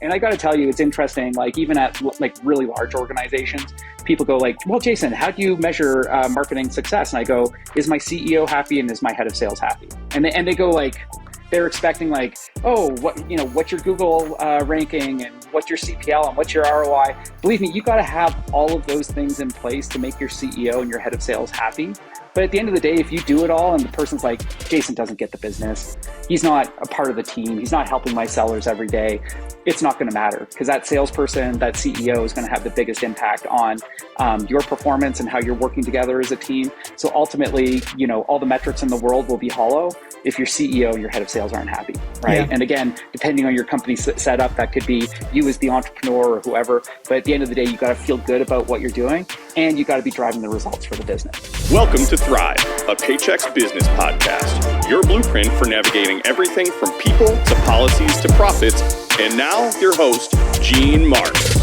And I got to tell you, it's interesting, like even at like really large organizations, people go like, well, Jason, how do you measure marketing success? And I go, is my CEO happy and is my head of sales happy? And they go like, they're expecting like, oh, what's your Google ranking and what's your CPL and what's your ROI? Believe me, you got to have all of those things in place to make your CEO and your head of sales happy. But at the end of the day, if you do it all and the person's like, Jason doesn't get the business, he's not a part of the team, he's not helping my sellers every day, it's not going to matter, because that salesperson, that CEO is going to have the biggest impact on your performance and how you're working together as a team. So ultimately, all the metrics in the world will be hollow if your CEO and your head of sales aren't happy, right? Yeah. And again, depending on your company setup, that could be you as the entrepreneur or whoever. But at the end of the day, you got to feel good about what you're doing and you got to be driving the results for the business. Welcome to Thrive, a Paychex business podcast, your blueprint for navigating everything from people to policies to profits. And now your host, Gene Marks.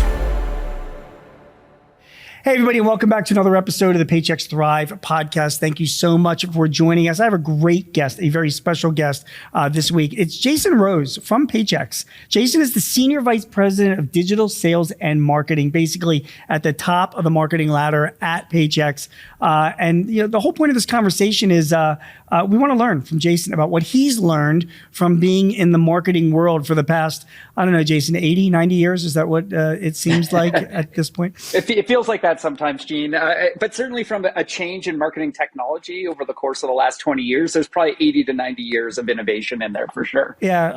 Hey, everybody, and welcome back to another episode of the Paychex Thrive podcast. Thank you so much for joining us. I have a great guest, a very special guest this week. It's Jason Rose from Paychex. Jason is the Senior Vice President of Digital Sales and Marketing, basically at the top of the marketing ladder at Paychex. And the whole point of this conversation is we want to learn from Jason about what he's learned from being in the marketing world for the past, I don't know, Jason, 80, 90 years? Is that what it seems like at this point? It feels like that sometimes, Gene, but certainly from a change in marketing technology over the course of the last 20 years, there's probably 80 to 90 years of innovation in there for sure. Yeah,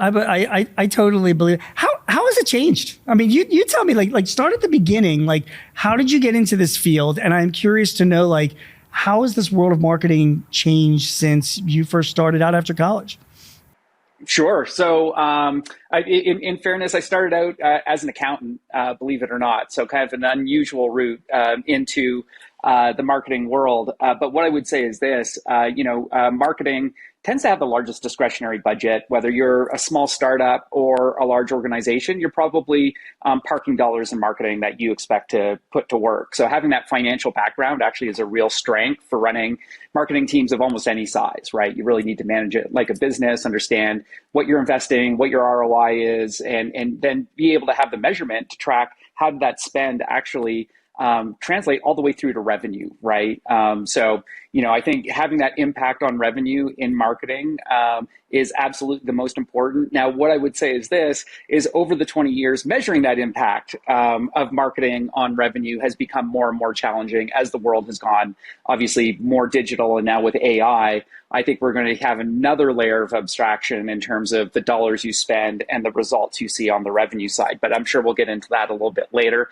I totally believe. How has it changed? I mean, you tell me, like start at the beginning, like how did you get into this field? And I'm curious to know, like, how has this world of marketing changed since you first started out after college? Sure. So in fairness, I started out as an accountant, believe it or not. So kind of an unusual route into the marketing world. But what I would say is this, marketing tends to have the largest discretionary budget. Whether you're a small startup or a large organization, you're probably parking dollars in marketing that you expect to put to work. So having that financial background actually is a real strength for running marketing teams of almost any size, right? You really need to manage it like a business, understand what you're investing, what your ROI is, and then be able to have the measurement to track how did that spend actually translate all the way through to revenue, right? I think having that impact on revenue in marketing is absolutely the most important. Now, what I would say is this, is over the 20 years, measuring that impact of marketing on revenue has become more and more challenging as the world has gone, obviously, more digital. And now with AI, I think we're going to have another layer of abstraction in terms of the dollars you spend and the results you see on the revenue side. But I'm sure we'll get into that a little bit later.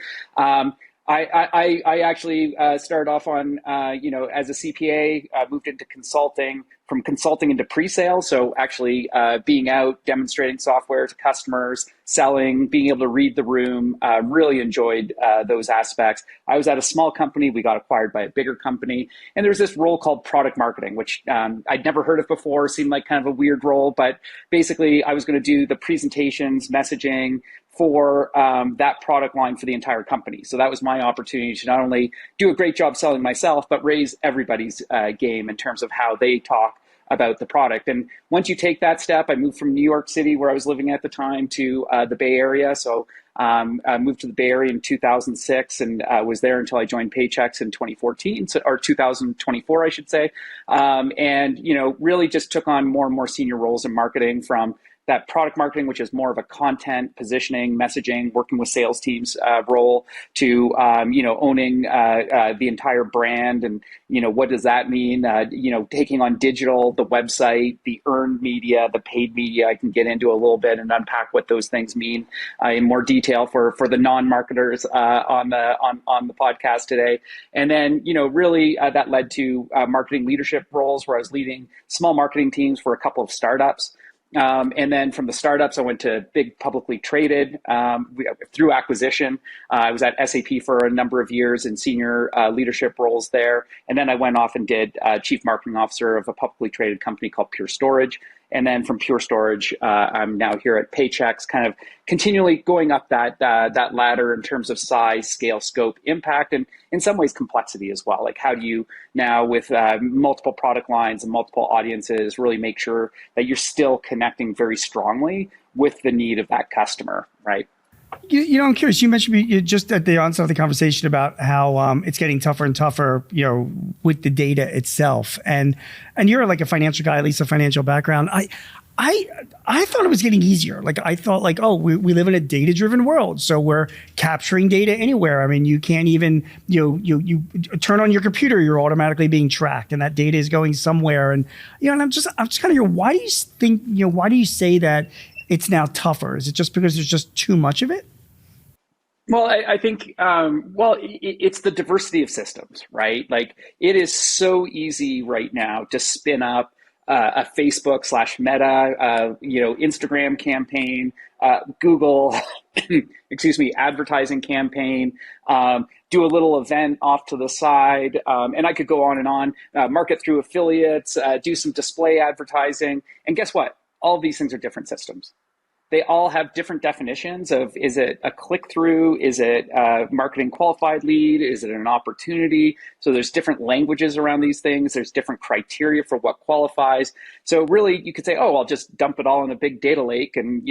I actually started off on, as a CPA, moved into consulting, from consulting into pre-sales. So actually being out, demonstrating software to customers, selling, being able to read the room, really enjoyed those aspects. I was at a small company. We got acquired by a bigger company. And there's this role called product marketing, which I'd never heard of before, seemed like kind of a weird role. But basically, I was going to do the presentations, messaging, for that product line for the entire company. So that was my opportunity to not only do a great job selling myself, but raise everybody's game in terms of how they talk about the product. And once you take that step, I moved from New York City, where I was living at the time, to the Bay Area. So I moved to the Bay Area in 2006 and was there until I joined Paychex in 2014, or 2024, I should say. Really just took on more and more senior roles in marketing, from that product marketing, which is more of a content, positioning, messaging, working with sales teams role, to owning the entire brand, and what does that mean? Taking on digital, the website, the earned media, the paid media. I can get into a little bit and unpack what those things mean in more detail for the non-marketers on the podcast today. And then really that led to marketing leadership roles, where I was leading small marketing teams for a couple of startups. And then from the startups, I went to big publicly traded through acquisition. I was at SAP for a number of years in senior leadership roles there. And then I went off and did chief marketing officer of a publicly traded company called Pure Storage. And then from Pure Storage, I'm now here at Paychex, kind of continually going up that ladder in terms of size, scale, scope, impact, and in some ways complexity as well. Like, how do you now, with multiple product lines and multiple audiences, really make sure that you're still connecting very strongly with the need of that customer, right? I'm curious. You mentioned you just at the onset of the conversation about how it's getting tougher and tougher, with the data itself. And you're like a financial guy, at least a financial background. I thought it was getting easier. Like I thought oh, we live in a data-driven world. So we're capturing data anywhere. I mean, you can't even, you turn on your computer, you're automatically being tracked and that data is going somewhere. And, and I'm just kind of, why do you think, why do you say that it's now tougher? Is it just because there's just too much of it? Well, I think, it's the diversity of systems, right? Like it is so easy right now to spin up a Facebook / Meta, Instagram campaign, Google, advertising campaign, do a little event off to the side, and I could go on and on, market through affiliates, do some display advertising. And guess what? All of these things are different systems. They all have different definitions of, is it a click-through? Is it a marketing qualified lead? Is it an opportunity? So there's different languages around these things. There's different criteria for what qualifies. So really you could say, oh, I'll just dump it all in a big data lake and,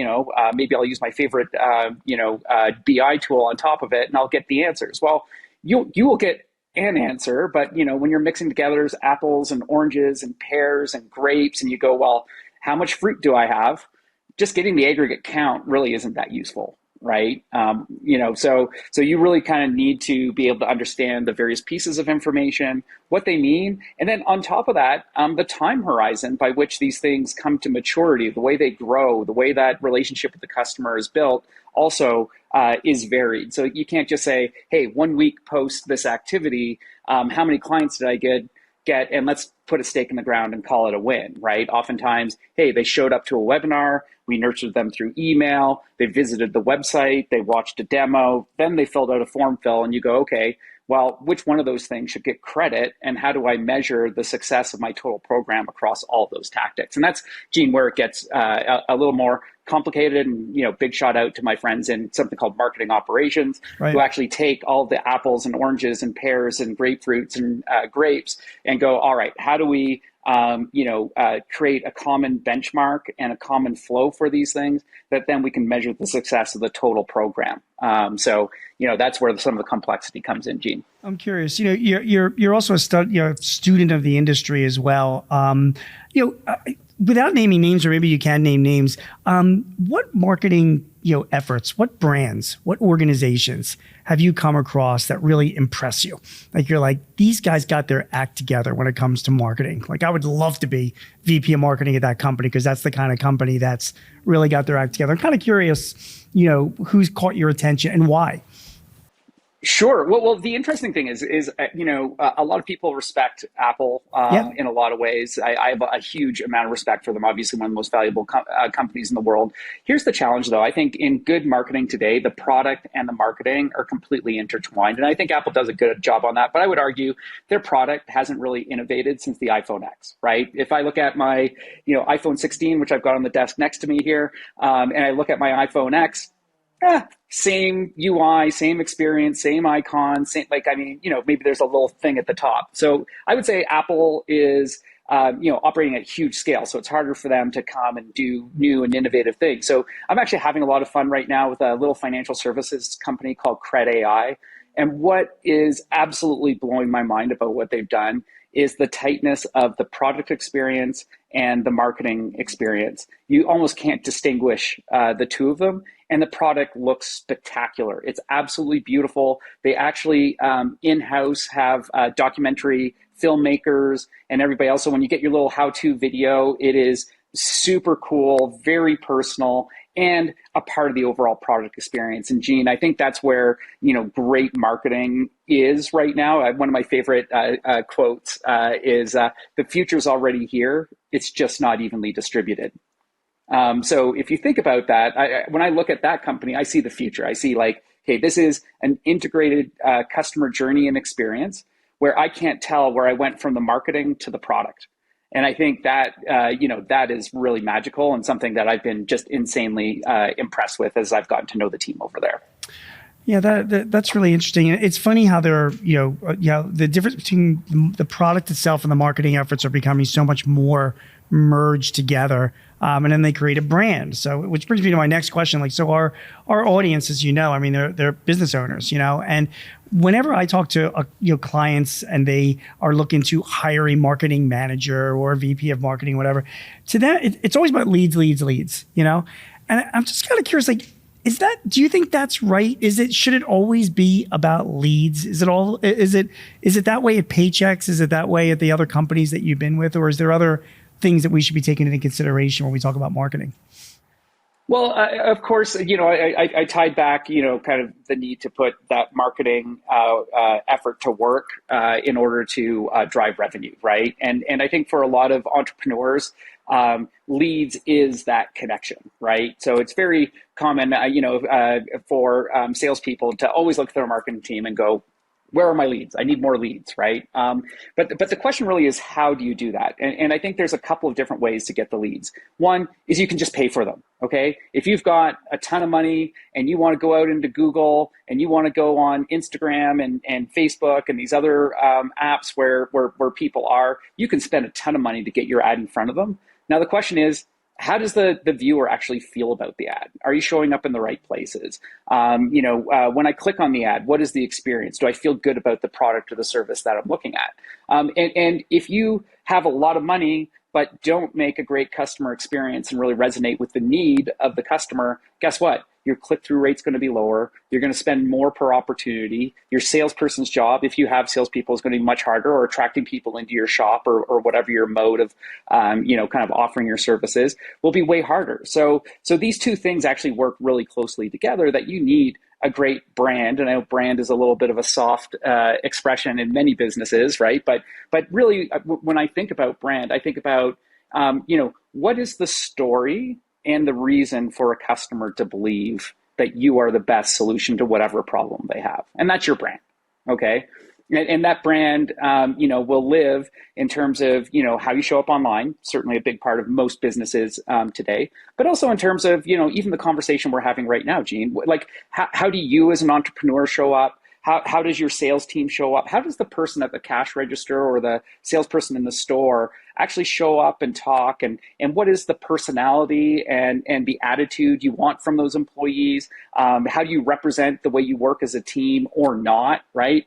maybe I'll use my favorite, BI tool on top of it and I'll get the answers. Well, you will get an answer, but when you're mixing together apples and oranges and pears and grapes and you go, well, how much fruit do I have? Just getting the aggregate count really isn't that useful, right? So you really kind of need to be able to understand the various pieces of information, what they mean, and then on top of that, the time horizon by which these things come to maturity, the way they grow, the way that relationship with the customer is built, also is varied. So you can't just say, hey, 1 week post this activity, how many clients did I get, and let's put a stake in the ground and call it a win, right? Oftentimes, hey, they showed up to a webinar, we nurtured them through email, they visited the website, they watched a demo, then they filled out a form fill, and you go, okay, well, which one of those things should get credit, and how do I measure the success of my total program across all of those tactics? And that's, Gene, where it gets a little more complicated. And big shout out to my friends in something called marketing operations, right, who actually take all the apples and oranges and pears and grapefruits and grapes and go, all right, how do we create a common benchmark and a common flow for these things that then we can measure the success of the total program. So that's where some of the complexity comes in, Gene. I'm curious. You're also a student of the industry as well. Without naming names, or maybe you can name names, what marketing efforts, what brands, what organizations have you come across that really impress you? Like you're like, these guys got their act together when it comes to marketing. Like I would love to be VP of marketing at that company because that's the kind of company that's really got their act together. I'm kind of curious, who's caught your attention and why? Sure. Well, the interesting thing is a lot of people respect Apple in a lot of ways. I have a huge amount of respect for them. Obviously, one of the most valuable companies in the world. Here's the challenge, though. I think in good marketing today, the product and the marketing are completely intertwined, and I think Apple does a good job on that. But I would argue their product hasn't really innovated since the iPhone X. Right? If I look at my iPhone 16, which I've got on the desk next to me here, and I look at my iPhone X. Same UI, same experience, same icon, maybe there's a little thing at the top. So I would say Apple is, operating at huge scale. So it's harder for them to come and do new and innovative things. So I'm actually having a lot of fun right now with a little financial services company called Cred AI. And what is absolutely blowing my mind about what they've done is the tightness of the product experience and the marketing experience. You almost can't distinguish the two of them. And the product looks spectacular. It's absolutely beautiful. They actually in-house have documentary filmmakers and everybody else. So when you get your little how-to video, it is super cool, very personal, and a part of the overall product experience. And Gene, I think that's where, great marketing is right now. One of my favorite quotes is, the future's already here. It's just not evenly distributed. So if you think about that, when I look at that company, I see the future. I see okay, this is an integrated customer journey and experience where I can't tell where I went from the marketing to the product. And I think that, that is really magical and something that I've been just insanely impressed with as I've gotten to know the team over there. Yeah, that's really interesting. It's funny how there are, the difference between the product itself and the marketing efforts are becoming so much more merged together. and then they create a brand. So, which brings me to my next question. Like, so our audience, as you know, I memean, they're business owners, and whenever I talk to clients and they are looking to hire a marketing manager or a VP of marketing, whatever, to them it's always about leads. And I'm just kind of curious, like, do you think that's right? Should it always be about leads? Is it that way at Paychex? Is it that way at the other companies that you've been with? Or is there other things that we should be taking into consideration when we talk about marketing? Well, of course, I tied back, kind of the need to put that marketing effort to work in order to drive revenue, right? And I think for a lot of entrepreneurs, leads is that connection, right? So it's very common, for salespeople to always look at their marketing team and go, where are my leads? I need more leads, right? But the question really is, how do you do that? And I think there's a couple of different ways to get the leads. One is you can just pay for them, okay? If you've got a ton of money and you want to go out into Google and you want to go on Instagram and Facebook and these other apps where people are, you can spend a ton of money to get your ad in front of them. Now, the question is, how does the viewer actually feel about the ad? Are you showing up in the right places? When I click on the ad, what is the experience? Do I feel good about the product or the service that I'm looking at? And if you have a lot of money, but don't make a great customer experience and really resonate with the need of the customer, guess what? Your click-through rate's going to be lower. You're going to spend more per opportunity. Your salesperson's job, if you have salespeople, is going to be much harder, or attracting people into your shop or whatever your mode of, kind of offering your services will be way harder. So these two things actually work really closely together, that you need a great brand. And I know brand is a little bit of a soft expression in many businesses, right? But really, when I think about brand, I think about, what is the story and the reason for a customer to believe that you are the best solution to whatever problem they have. And that's your brand, okay? And that brand, will live in terms of, how you show up online, certainly a big part of most businesses today, but also in terms of, even the conversation we're having right now, Gene. Like, how do you as an entrepreneur show up? How does your sales team show up? How does the person at the cash register or the salesperson in the store actually show up and talk? And what is the personality and the attitude you want from those employees? How do you represent the way you work as a team or not, right?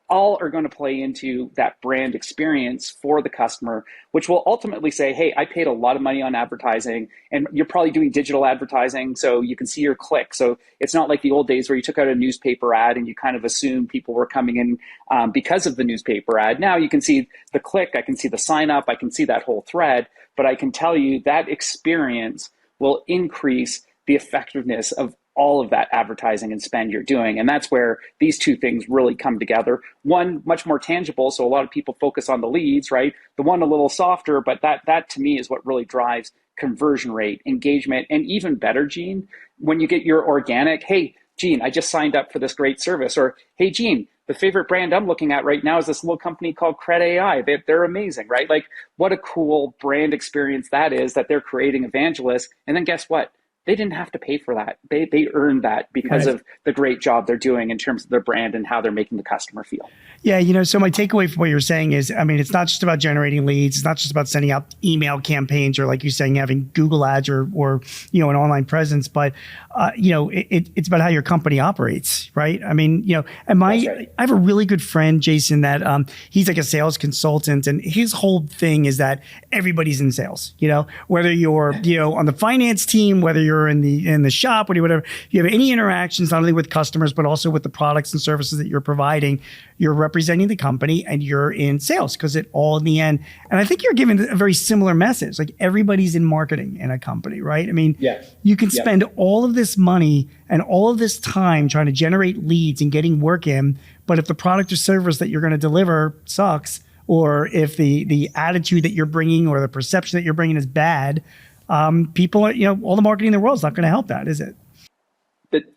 All are going to play into that brand experience for the customer, which will ultimately say, hey, I paid a lot of money on advertising, and you're probably doing digital advertising, so you can see your click. So it's not like the old days where you took out a newspaper ad and you kind of assumed people were coming in because of the newspaper ad. Now you can see the click, I can see the sign up, I can see that whole thread, but I can tell you that experience will increase the effectiveness of all of that advertising and spend you're doing. And that's where these two things really come together. One, much more tangible. So a lot of people focus on the leads, right? The one a little softer, but that to me is what really drives conversion rate, engagement, and even better, Gene, when you get your organic, hey, Gene, I just signed up for this great service. Or, hey, Gene, the favorite brand I'm looking at right now is this little company called Cred AI. They're amazing, right? Like, what a cool brand experience that is, that they're creating evangelists. And then guess what? They didn't have to pay for that. They earned that because of the great job they're doing in terms of their brand and how they're making the customer feel. Yeah, so my takeaway from what you're saying is, I mean, it's not just about generating leads. It's not just about sending out email campaigns or, like you're saying, having Google ads or an online presence, but, it's about how your company operates, right? I mean, and I have a really good friend, Jason, that he's like a sales consultant, and his whole thing is that everybody's in sales, whether you're, on the finance team, whether you're in the shop, whatever, if you have any interactions, not only with customers, but also with the products and services that you're providing, you're representing the company and you're in sales, because it all in the end. And I think you're giving a very similar message. Like, everybody's in marketing in a company, right? I mean, you can spend all of this money and all of this time trying to generate leads and getting work in, but if the product or service that you're going to deliver sucks, or if the attitude that you're bringing or the perception that you're bringing is bad, people, all the marketing in the world is not going to help that, is it?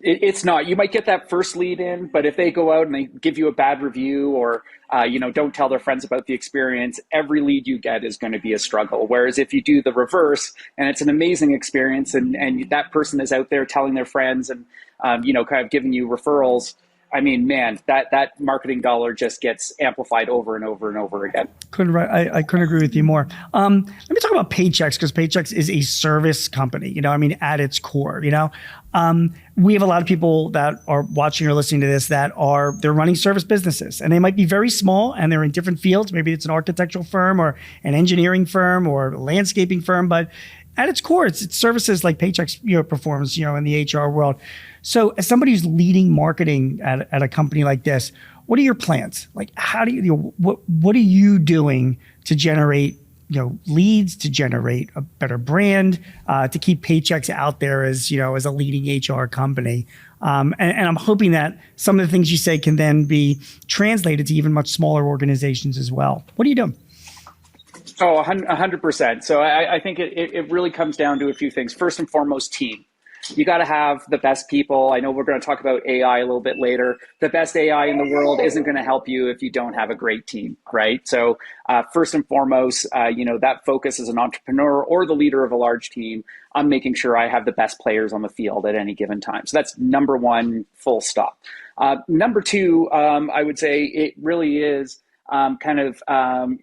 It's not. You might get that first lead in, but if they go out and they give you a bad review or, don't tell their friends about the experience, every lead you get is going to be a struggle. Whereas if you do the reverse and it's an amazing experience and that person is out there telling their friends and, kind of giving you referrals, I mean, man, that marketing dollar just gets amplified over and over and over again. I couldn't agree with you more. Let me talk about Paychex, because Paychex is a service company, at its core, we have a lot of people that are watching or listening to this they're running service businesses, and they might be very small and they're in different fields. Maybe it's an architectural firm or an engineering firm or a landscaping firm, but at its core, it's services like Paychex, performs, in the HR world. So as somebody who's leading marketing at a company like this, what are your plans? Like, how do what are you doing to generate, leads, to generate a better brand, to keep Paychex out there as a leading HR company? And I'm hoping that some of the things you say can then be translated to even much smaller organizations as well. What are you doing? Oh, 100%. So I think it really comes down to a few things. First and foremost, team. You got to have the best people. I know we're going to talk about AI a little bit later. The best AI in the world isn't going to help you if you don't have a great team, right? So first and foremost, that focus as an entrepreneur or the leader of a large team, I'm making sure I have the best players on the field at any given time. So that's number one, full stop. Number two, I would say it really is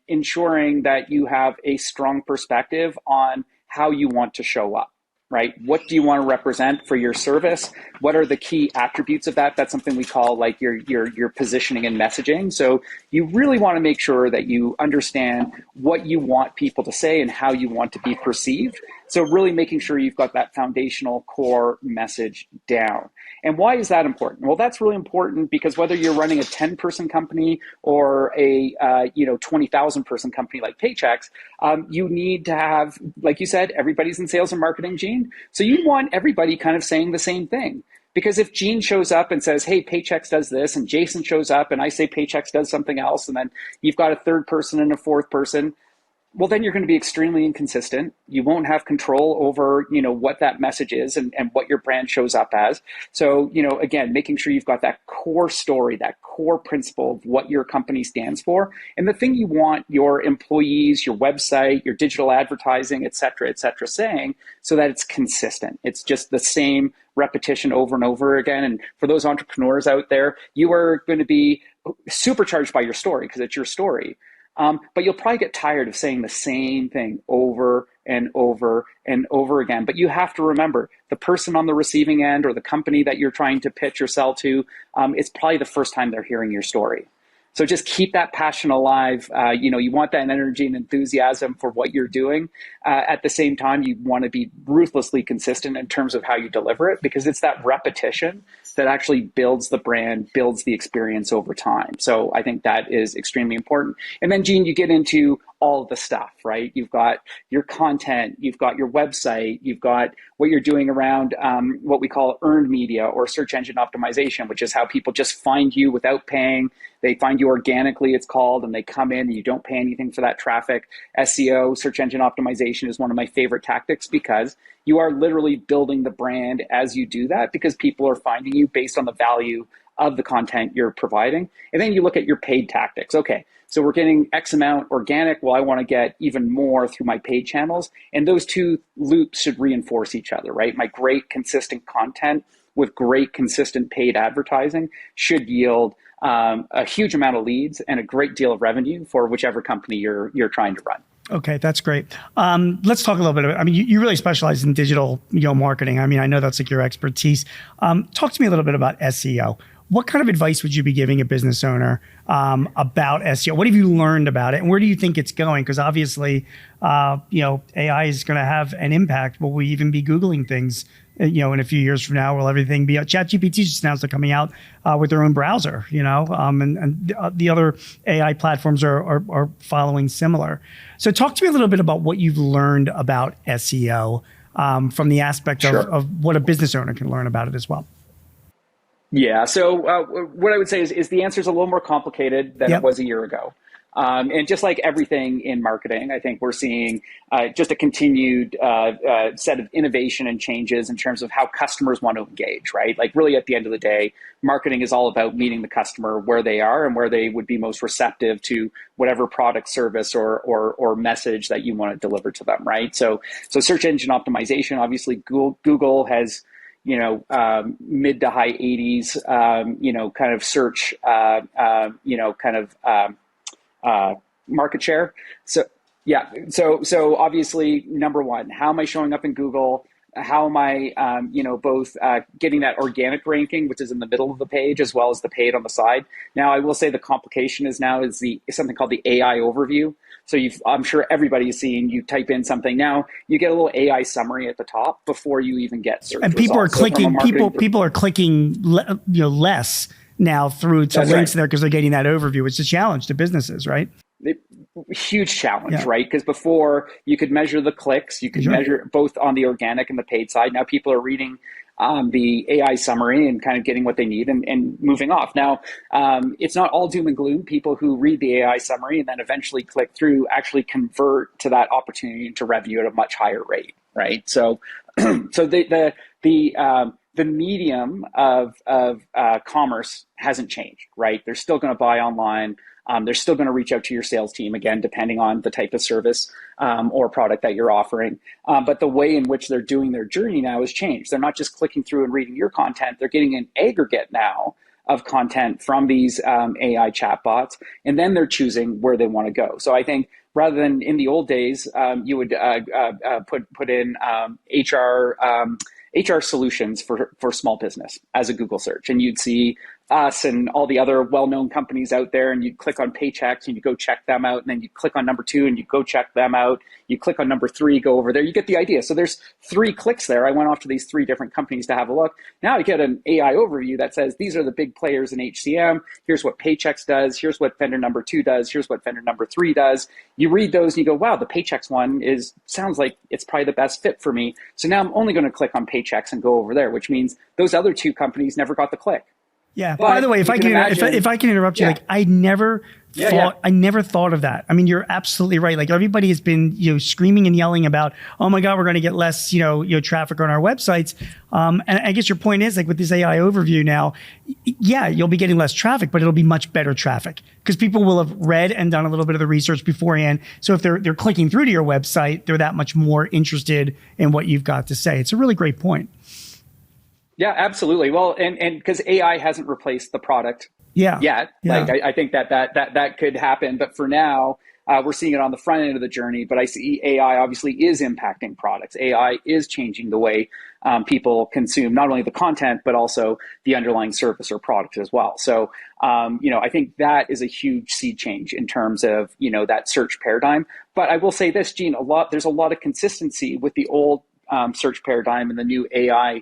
ensuring that you have a strong perspective on how you want to show up, right? What do you want to represent for your service? What are the key attributes of that? That's something we call like your positioning and messaging. So you really want to make sure that you understand what you want people to say and how you want to be perceived. So really making sure you've got that foundational core message down. And why is that important? Well, that's really important because whether you're running a 10-person company or a 20,000-person company like Paychex, you need to have, like you said, everybody's in sales and marketing, Gene. So you want everybody kind of saying the same thing. Because if Gene shows up and says, hey, Paychex does this, and Jason shows up and I say Paychex does something else, and then you've got a third person and a fourth person, well, then you're going to be extremely inconsistent. You won't have control over, what that message is and what your brand shows up as. So, again, making sure you've got that core story, that core principle of what your company stands for, and the thing you want your employees, your website, your digital advertising, et cetera, saying, so that it's consistent. It's just the same repetition over and over again. And for those entrepreneurs out there, you are going to be supercharged by your story because it's your story. But you'll probably get tired of saying the same thing over and over and over again. But you have to remember, the person on the receiving end or the company that you're trying to pitch or sell to, it's probably the first time they're hearing your story. So just keep that passion alive. You want that energy and enthusiasm for what you're doing. At the same time, you want to be ruthlessly consistent in terms of how you deliver it, because it's that repetition that actually builds the brand, builds the experience over time. So I think that is extremely important. And then, Gene, you get into all of the stuff, right? You've got your content, you've got your website, you've got what you're doing around what we call earned media or search engine optimization, which is how people just find you without paying. They find you organically, it's called, and they come in and you don't pay anything for that traffic. SEO, search engine optimization, is one of my favorite tactics because you are literally building the brand as you do that, because people are finding you based on the value of the content you're providing. And then you look at your paid tactics. Okay, so we're getting X amount organic. Well, I want to get even more through my paid channels. And those two loops should reinforce each other, right? My great consistent content with great consistent paid advertising should yield a huge amount of leads and a great deal of revenue for whichever company you're trying to run. Okay, that's great. Let's talk a little bit about, you really specialize in digital marketing. I know that's like your expertise. Talk to me a little bit about SEO. What kind of advice would you be giving a business owner about SEO? What have you learned about it, and where do you think it's going? Because obviously, AI is going to have an impact. Will we even be Googling things, in a few years from now? Will everything be ChatGPT just announced they're coming out with their own browser, and the other AI platforms are following similar. So talk to me a little bit about what you've learned about SEO from the aspect of what a business owner can learn about it as well. Yeah. So what I would say is the answer is a little more complicated than it was a year ago. And just like everything in marketing, I think we're seeing just a continued set of innovation and changes in terms of how customers want to engage, right? Like really at the end of the day, marketing is all about meeting the customer where they are and where they would be most receptive to whatever product, service, or message that you want to deliver to them, right? So search engine optimization, obviously Google has mid to high 80s, kind of search, market share. So yeah, so obviously, number one, how am I showing up in Google? How am I, both getting that organic ranking, which is in the middle of the page, as well as the paid on the side. Now, I will say the complication is something called the AI overview. So I'm sure everybody's seen, you type in something now, you get a little AI summary at the top before you even get search and people results. are clicking. People are clicking, less now through to That's links right. there because they're getting that overview. It's a challenge to businesses, right? Huge challenge, right? Because before you could measure the clicks, you could measure both on the organic and the paid side. Now people are reading the AI summary and kind of getting what they need and moving off. Now, it's not all doom and gloom. People who read the AI summary and then eventually click through actually convert to that opportunity into revenue at a much higher rate, right? So, so the medium of commerce hasn't changed, right? They're still going to buy online. They're still going to reach out to your sales team, again, depending on the type of service or product that you're offering. But the way in which they're doing their journey now has changed. They're not just clicking through and reading your content. They're getting an aggregate now of content from these AI chatbots, and then they're choosing where they want to go. So I think rather than in the old days, you would put in HR solutions for small business as a Google search, and you'd see us and all the other well-known companies out there, and you'd click on Paychex and you go check them out, and then you click on number 2 and you go check them out. You click on number 3, go over there. You get the idea. So there's 3 clicks there. I went off to these 3 different companies to have a look. Now I get an AI overview that says these are the big players in HCM. Here's what Paychex does. Here's what vendor number 2 does. Here's what vendor number 3 does. You read those and you go, wow, the Paychex one sounds like it's probably the best fit for me. So now I'm only going to click on Paychex and go over there, which means those other 2 companies never got the click. Yeah. By the way, if I can interrupt you, I never thought of that. I mean, you're absolutely right. Like everybody has been, screaming and yelling about, oh my God, we're going to get less, traffic on our websites. And I guess your point is like with this AI overview now, you'll be getting less traffic, but it'll be much better traffic because people will have read and done a little bit of the research beforehand. So if they're clicking through to your website, they're that much more interested in what you've got to say. It's a really great point. Yeah, absolutely. Well, and because AI hasn't replaced the product yet. Like I think that could happen, but for now, we're seeing it on the front end of the journey. But I see AI obviously is impacting products. AI is changing the way people consume not only the content but also the underlying service or product as well. So I think that is a huge sea change in terms of that search paradigm. But I will say this, Gene, there's a lot of consistency with the old search paradigm and the new AI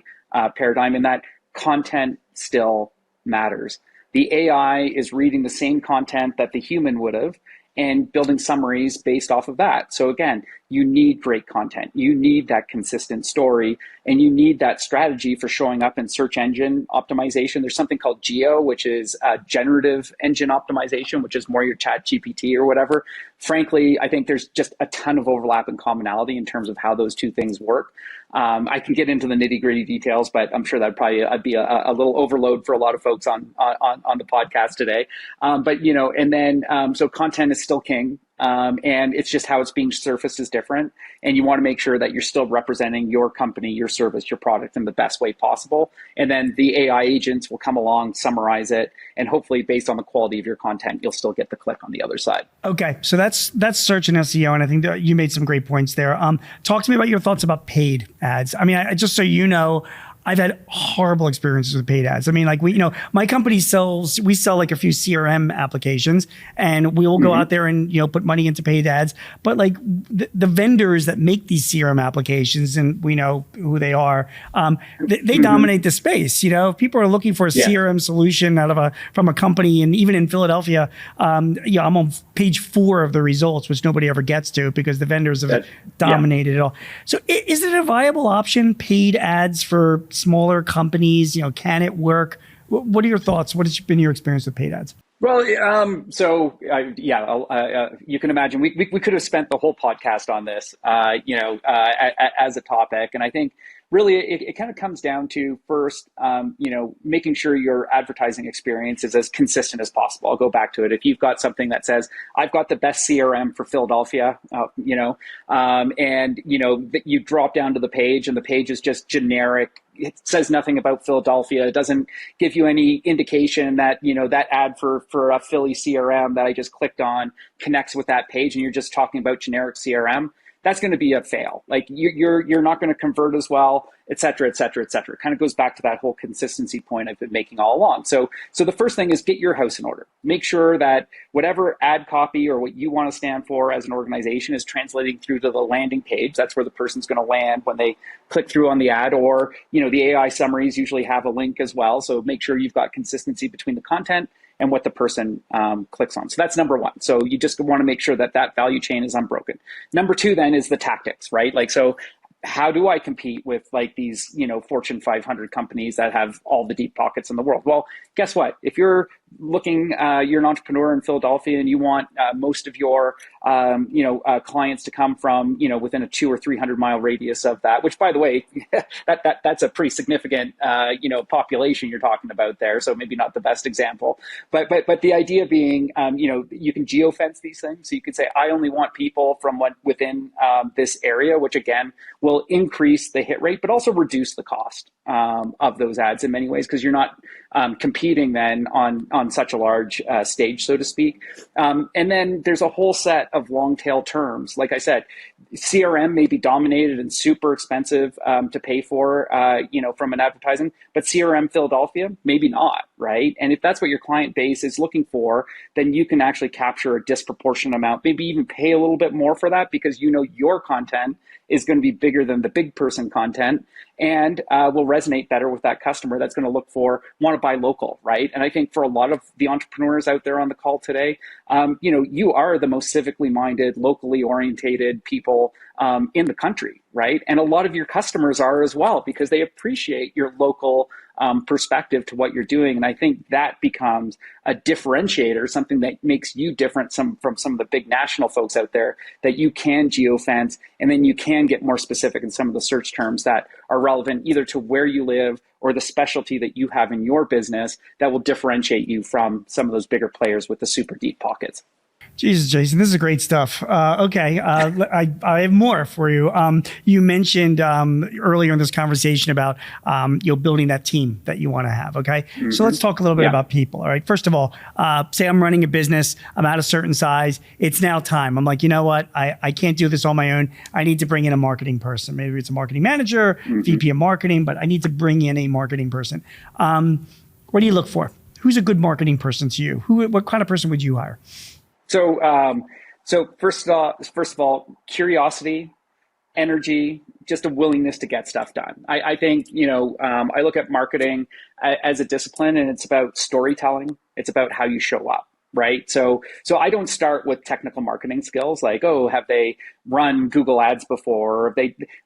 paradigm, in that content still matters. The AI is reading the same content that the human would have and building summaries based off of that. So again, you need great content. You need that consistent story, and you need that strategy for showing up in search engine optimization. There's something called GEO, which is generative engine optimization, which is more your chat GPT or whatever. Frankly, I think there's just a ton of overlap and commonality in terms of how those two things work. I can get into the nitty gritty details, but I'm sure that'd probably be a little overload for a lot of folks on the podcast today. So content is still king. And it's just how it's being surfaced is different. And you want to make sure that you're still representing your company, your service, your product in the best way possible. And then the AI agents will come along, summarize it, and hopefully based on the quality of your content, you'll still get the click on the other side. Okay. So that's search and SEO. And I think that you made some great points there. Talk to me about your thoughts about paid ads. I mean, just so you know, I've had horrible experiences with paid ads. I mean, like my company we sell like a few CRM applications, and we will go out there and, put money into paid ads. But like the vendors that make these CRM applications, and we know who they are, they dominate the space. If people are looking for a CRM solution from a company, and even in Philadelphia, I'm on page 4 of the results, which nobody ever gets to because the vendors have dominated it all. So is it a viable option, paid ads for smaller companies? Can it work? What are your thoughts? What has been your experience with paid ads? Well, you can imagine we could have spent the whole podcast on this, as a topic. And I think really it kind of comes down to first, making sure your advertising experience is as consistent as possible. I'll go back to it. If you've got something that says, I've got the best CRM for Philadelphia, that you drop down to the page and the page is just generic. It says nothing about Philadelphia. It doesn't give you any indication that, that ad for a Philly CRM that I just clicked on connects with that page, and you're just talking about generic CRM. That's going to be a fail. Like you're not going to convert as well, et cetera, et cetera, et cetera. It kind of goes back to that whole consistency point I've been making all along. So the first thing is get your house in order. Make sure that whatever ad copy or what you want to stand for as an organization is translating through to the landing page. That's where the person's going to land when they click through on the ad, or, the AI summaries usually have a link as well. So make sure you've got consistency between the content and what the person clicks on. So that's number one. So you just want to make sure that value chain is unbroken. Number two then is the tactics, right? Like, so how do I compete with like these, Fortune 500 companies that have all the deep pockets in the world? Well, guess what? If you're looking, you're an entrepreneur in Philadelphia and you want most of your, clients to come from, within a 200 or 300 mile radius of that, which by the way, that's a pretty significant, population you're talking about there. So maybe not the best example, but the idea being, you can geofence these things. So you could say, I only want people from within this area, which again will increase the hit rate, but also reduce the cost of those ads in many ways, because you're not competing then on such a large stage, so to speak. And then there's a whole set of long tail terms. Like I said, CRM may be dominated and super expensive to pay for, from an advertising, but CRM Philadelphia, maybe not, right? And if that's what your client base is looking for, then you can actually capture a disproportionate amount, maybe even pay a little bit more for that, because your content is going to be bigger than the big person content, and will resonate better with that customer that's going to want to buy local, right? And I think for a lot of the entrepreneurs out there on the call today, you are the most civically minded, locally orientated people in the country, right? And a lot of your customers are as well, because they appreciate your local perspective to what you're doing. And I think that becomes a differentiator, something that makes you different from some of the big national folks out there, that you can geofence, and then you can get more specific in some of the search terms that are relevant either to where you live or the specialty that you have in your business that will differentiate you from some of those bigger players with the super deep pockets. Jesus, Jason, this is great stuff. Okay, I have more for you. You mentioned earlier in this conversation about building that team that you want to have. Okay, mm-hmm. So let's talk a little bit about people. All right, first of all, say I'm running a business, I'm at a certain size. It's now time. I'm like, you know what? I can't do this on my own. I need to bring in a marketing person. Maybe it's a marketing manager, mm-hmm. VP of marketing, but I need to bring in a marketing person. What do you look for? Who's a good marketing person to you? What kind of person would you hire? So first of all, curiosity, energy, just a willingness to get stuff done. I think, I look at marketing as a discipline, and it's about storytelling. It's about how you show up, right? So I don't start with technical marketing skills like, oh, have they run Google ads before? Or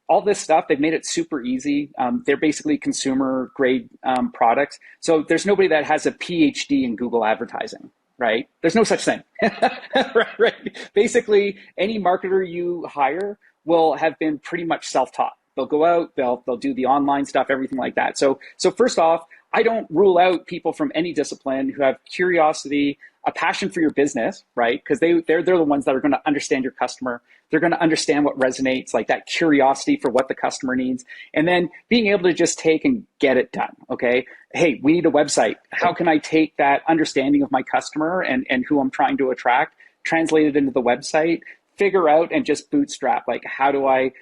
all this stuff, they've made it super easy. They're basically consumer grade products. So there's nobody that has a PhD in Google advertising. Right? There's no such thing. right? Basically, any marketer you hire will have been pretty much self-taught. They'll go out, they'll do the online stuff, everything like that. So first off, I don't rule out people from any discipline who have curiosity, a passion for your business, right? Because they're the ones that are going to understand your customer. They're going to understand what resonates, like that curiosity for what the customer needs. And then being able to just take and get it done, okay? Hey, we need a website. How can I take that understanding of my customer and who I'm trying to attract, translate it into the website, figure out and just bootstrap, like how do I,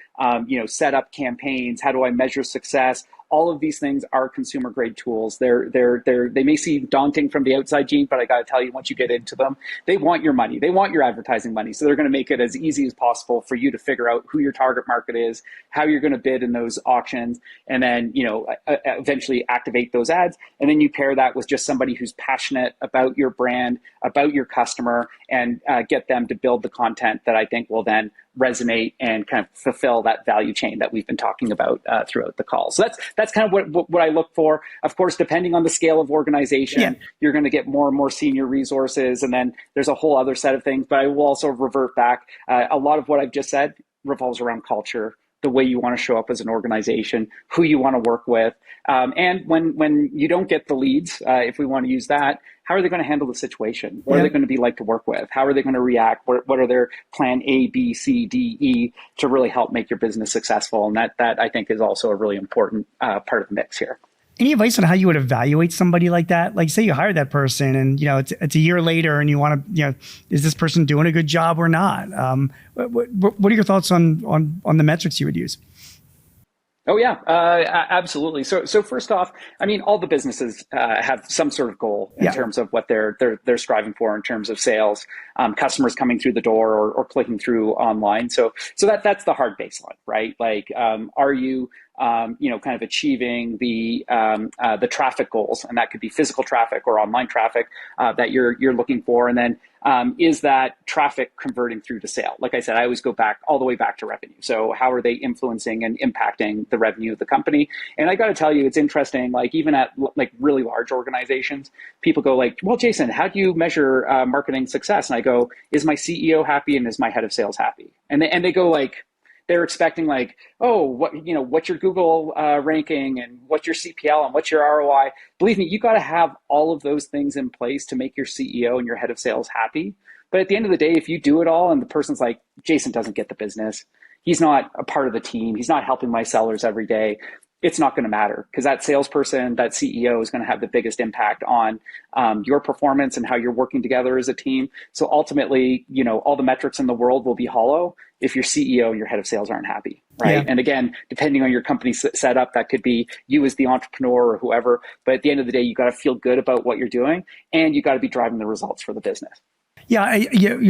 set up campaigns? How do I measure success? All of these things are consumer grade tools. They may seem daunting from the outside, Gene, but I got to tell you, once you get into them, they want your money. They want your advertising money. So they're going to make it as easy as possible for you to figure out who your target market is, how you're going to bid in those auctions, and then, eventually activate those ads. And then you pair that with just somebody who's passionate about your brand, about your customer, and get them to build the content that I think will then resonate and kind of fulfill that value chain that we've been talking about throughout the call. So that's kind of what I look for. Of course, depending on the scale of organization, you're going to get more and more senior resources, and then there's a whole other set of things. But I will also revert back. A lot of what I've just said revolves around culture, the way you want to show up as an organization, who you want to work with. And when you don't get the leads, if we want to use that, how are they going to handle the situation? What are they going to be like to work with? How are they going to react? What are their plan A, B, C, D, E to really help make your business successful? And that I think is also a really important part of the mix here. Any advice on how you would evaluate somebody like that? Like, say you hired that person and, it's a year later and you want to, is this person doing a good job or not? What are your thoughts on the metrics you would use? Oh, yeah, absolutely. So first off, I mean, all the businesses have some sort of goal in terms of what they're striving for in terms of sales, customers coming through the door or clicking through online. So that's the hard baseline, right? Like, are you kind of achieving the traffic goals, and that could be physical traffic or online traffic that you're looking for, and then is that traffic converting through to sale? Like I said, I always go back all the way back to revenue. So how are they influencing and impacting the revenue of the company? And I got to tell you, it's interesting. Like even at like really large organizations, people go like, "Well, Jason, how do you measure marketing success?" And I go, "Is my CEO happy and is my head of sales happy?" And they go like, they're expecting like, oh, what's your Google ranking and what's your CPL and what's your ROI? Believe me, you got to have all of those things in place to make your CEO and your head of sales happy. But at the end of the day, if you do it all and the person's like, Jason doesn't get the business, he's not a part of the team, he's not helping my sellers every day, it's not going to matter, because that salesperson, that CEO is going to have the biggest impact on your performance and how you're working together as a team. So ultimately, all the metrics in the world will be hollow if your CEO and your head of sales aren't happy, right? Yeah. And again, depending on your company setup, that could be you as the entrepreneur or whoever. But at the end of the day, you got to feel good about what you're doing, and you got to be driving the results for the business. Yeah,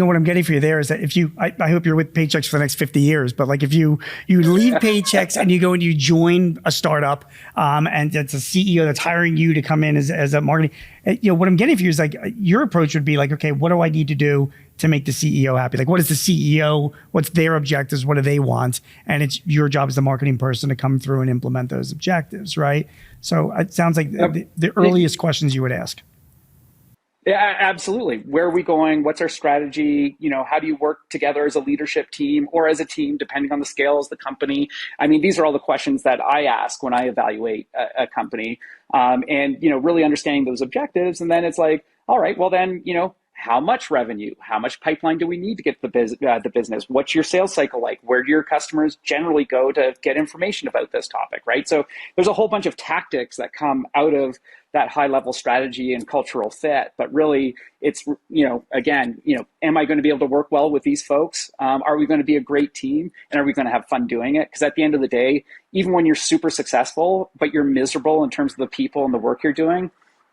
what I'm getting for you there is that if I hope you're with Paychex for the next 50 years, but like if you leave Paychex and you go and you join a startup, and it's a CEO that's hiring you to come in as a marketing, what I'm getting for you is like your approach would be like, okay, what do I need to do to make the CEO happy? Like, what is the CEO? What's their objectives? What do they want? And it's your job as the marketing person to come through and implement those objectives, right? So it sounds like the earliest questions you would ask. Yeah, absolutely. Where are we going? What's our strategy? How do you work together as a leadership team or as a team, depending on the scale of the company? I mean, these are all the questions that I ask when I evaluate a company, and really understanding those objectives. And then it's like, all right, well then, how much revenue, how much pipeline do we need to get the business? What's your sales cycle like? Where do your customers generally go to get information about this topic, right? So there's a whole bunch of tactics that come out of that high level strategy and cultural fit. But really it's, again, am I going to be able to work well with these folks? Are we going to be a great team? And are we going to have fun doing it? Because at the end of the day, even when you're super successful, but you're miserable in terms of the people and the work you're doing,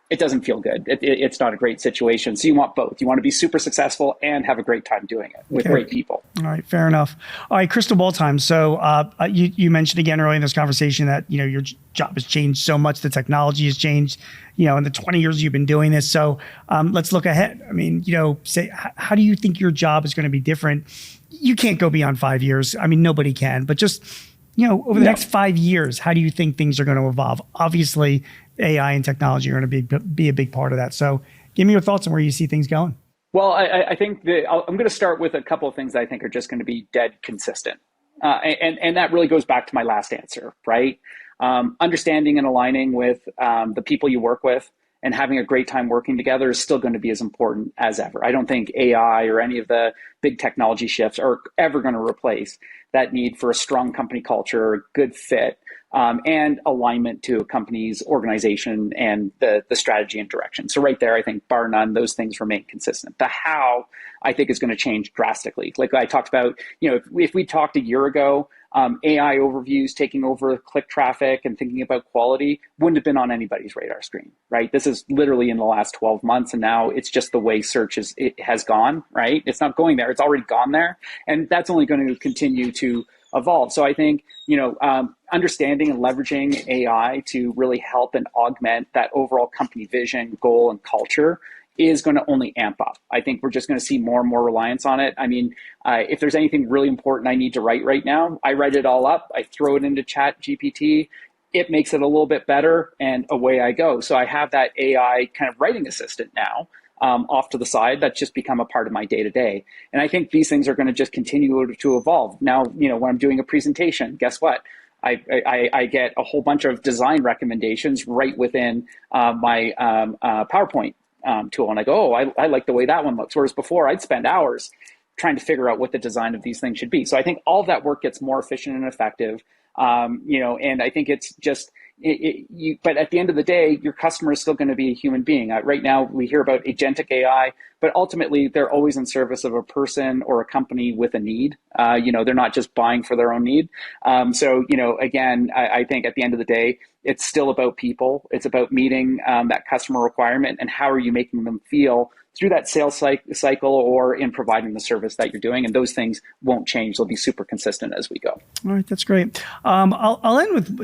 it doesn't feel good. It's not a great situation. So you want both. You want to be super successful and have a great time doing it with great people. All right, fair enough. All right, crystal ball time. So you mentioned again earlier in this conversation that your job has changed so much. The technology has changed. In the 20 years you've been doing this. So let's look ahead. I mean, say how do you think your job is going to be different? You can't go beyond 5 years. I mean, nobody can. But just over the next 5 years, how do you think things are going to evolve? Obviously, AI and technology are going to be a big part of that. So give me your thoughts on where you see things going. Well, I think I'm going to start with a couple of things that I think are just going to be dead consistent. And that really goes back to my last answer, right? Understanding and aligning with the people you work with and having a great time working together is still going to be as important as ever. I don't think AI or any of the big technology shifts are ever going to replace that need for a strong company culture, a good fit, and alignment to a company's organization and the strategy and direction. So right there, I think bar none, those things remain consistent. The how, I think, is going to change drastically. Like I talked about, if we talked a year ago, AI overviews taking over click traffic and thinking about quality wouldn't have been on anybody's radar screen, right? This is literally in the last 12 months. And now it's just the way search has gone, right? It's not going there. It's already gone there. And that's only going to continue to evolve. So I think, understanding and leveraging AI to really help and augment that overall company vision, goal, and culture is going to only amp up. I think we're just going to see more and more reliance on it. I mean, if there's anything really important I need to write right now, I write it all up. I throw it into Chat GPT. It makes it a little bit better, and away I go. So I have that AI kind of writing assistant now off to the side that's just become a part of my day to day. And I think these things are going to just continue to evolve. Now, when I'm doing a presentation, guess what? I get a whole bunch of design recommendations right within my PowerPoint tool. And I go, oh, I like the way that one looks. Whereas before, I'd spend hours trying to figure out what the design of these things should be. So I think all of that work gets more efficient and effective. And I think it's just, but at the end of the day, your customer is still going to be a human being. Right now, we hear about agentic AI, but ultimately, they're always in service of a person or a company with a need. They're not just buying for their own need. Again, I think at the end of the day, it's still about people. It's about meeting that customer requirement and how are you making them feel through that sales cycle or in providing the service that you're doing. And those things won't change. They'll be super consistent as we go. All right. That's great. I'll end with,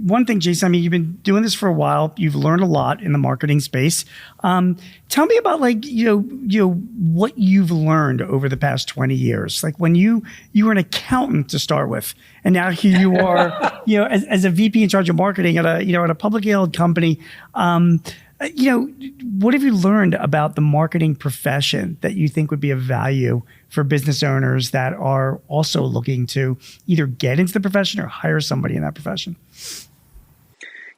one thing, Jason. I mean, you've been doing this for a while. You've learned a lot in the marketing space. Tell me about what you've learned over the past 20 years. Like when you were an accountant to start with, and now here you are, as a VP in charge of marketing at a publicly held company. What have you learned about the marketing profession that you think would be of value for business owners that are also looking to either get into the profession or hire somebody in that profession?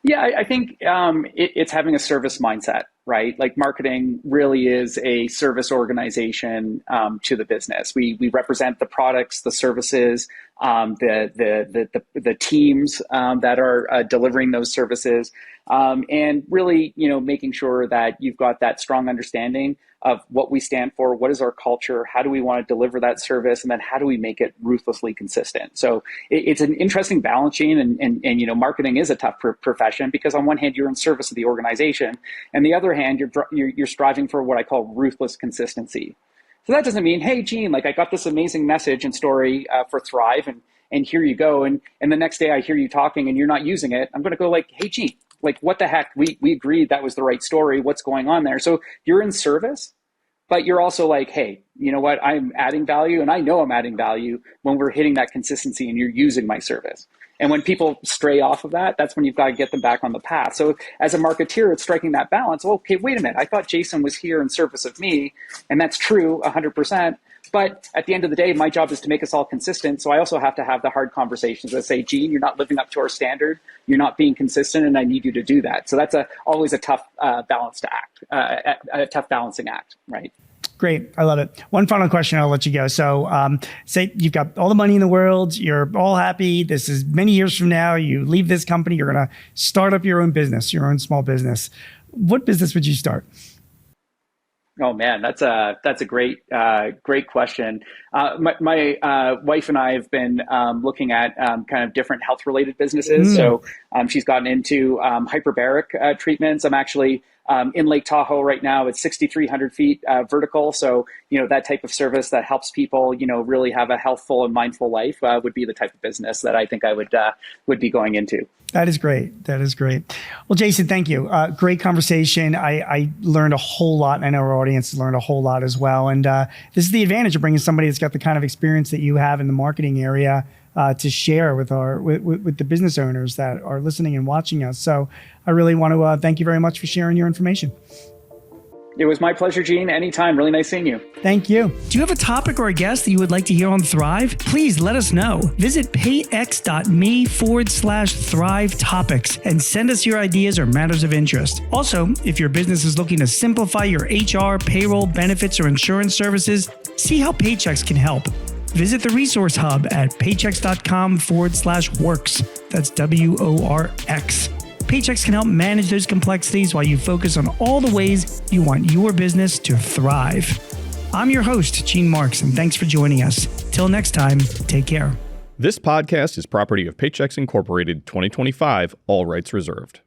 Yeah, I think it's having a service mindset, right? Like marketing really is a service organization to the business. We represent the products, the services, the teams that are delivering those services, and really, making sure that you've got that strong understanding of what we stand for, what is our culture, how do we want to deliver that service, and then how do we make it ruthlessly consistent. So it's an interesting balancing, and marketing is a tough profession because on one hand you're in service of the organization, and the other hand you're striving for what I call ruthless consistency. So that doesn't mean, hey, Gene, like I got this amazing message and story for Thrive, and here you go, and the next day I hear you talking and you're not using it. I'm going to go like, hey, Gene, like what the heck? We agreed that was the right story. What's going on there? So you're in service, but you're also like, hey, you know what? I'm adding value, and I know I'm adding value when we're hitting that consistency and you're using my service. And when people stray off of that, that's when you've got to get them back on the path. So as a marketeer, it's striking that balance. Well, okay, wait a minute. I thought Jason was here in service of me, and that's true 100%. But at the end of the day, my job is to make us all consistent. So I also have to have the hard conversations that say, Gene, you're not living up to our standard. You're not being consistent, and I need you to do that. So that's always a tough balance to act, a tough balancing act, right? Great. I love it. One final question, I'll let you go. So say you've got all the money in the world, you're all happy. This is many years from now, you leave this company, you're going to start up your own business, your own small business. What business would you start? Oh man, that's a great question. My wife and I have been looking at kind of different health related businesses. So she's gotten into hyperbaric treatments. I'm actually in Lake Tahoe right now. It's 6,300 feet vertical. So that type of service that helps people really have a healthful and mindful life would be the type of business that I think I would be going into. That is great. That is great. Well, Jason, thank you. Great conversation. I learned a whole lot, and I know our audience learned a whole lot as well. And this is the advantage of bringing somebody that's got the kind of experience that you have in the marketing area to share with with the business owners that are listening and watching us. So I really want to thank you very much for sharing your information. It was my pleasure, Gene. Anytime. Really nice seeing you. Thank you. Do you have a topic or a guest that you would like to hear on Thrive? Please let us know. Visit payx.me/Thrive topics and send us your ideas or matters of interest. Also, if your business is looking to simplify your HR, payroll, benefits, or insurance services, see how Paychex can help. Visit the resource hub at paychex.com/works. That's WORX. Paychex can help manage those complexities while you focus on all the ways you want your business to thrive. I'm your host, Gene Marks, and thanks for joining us. Till next time, take care. This podcast is property of Paychex Incorporated 2025, all rights reserved.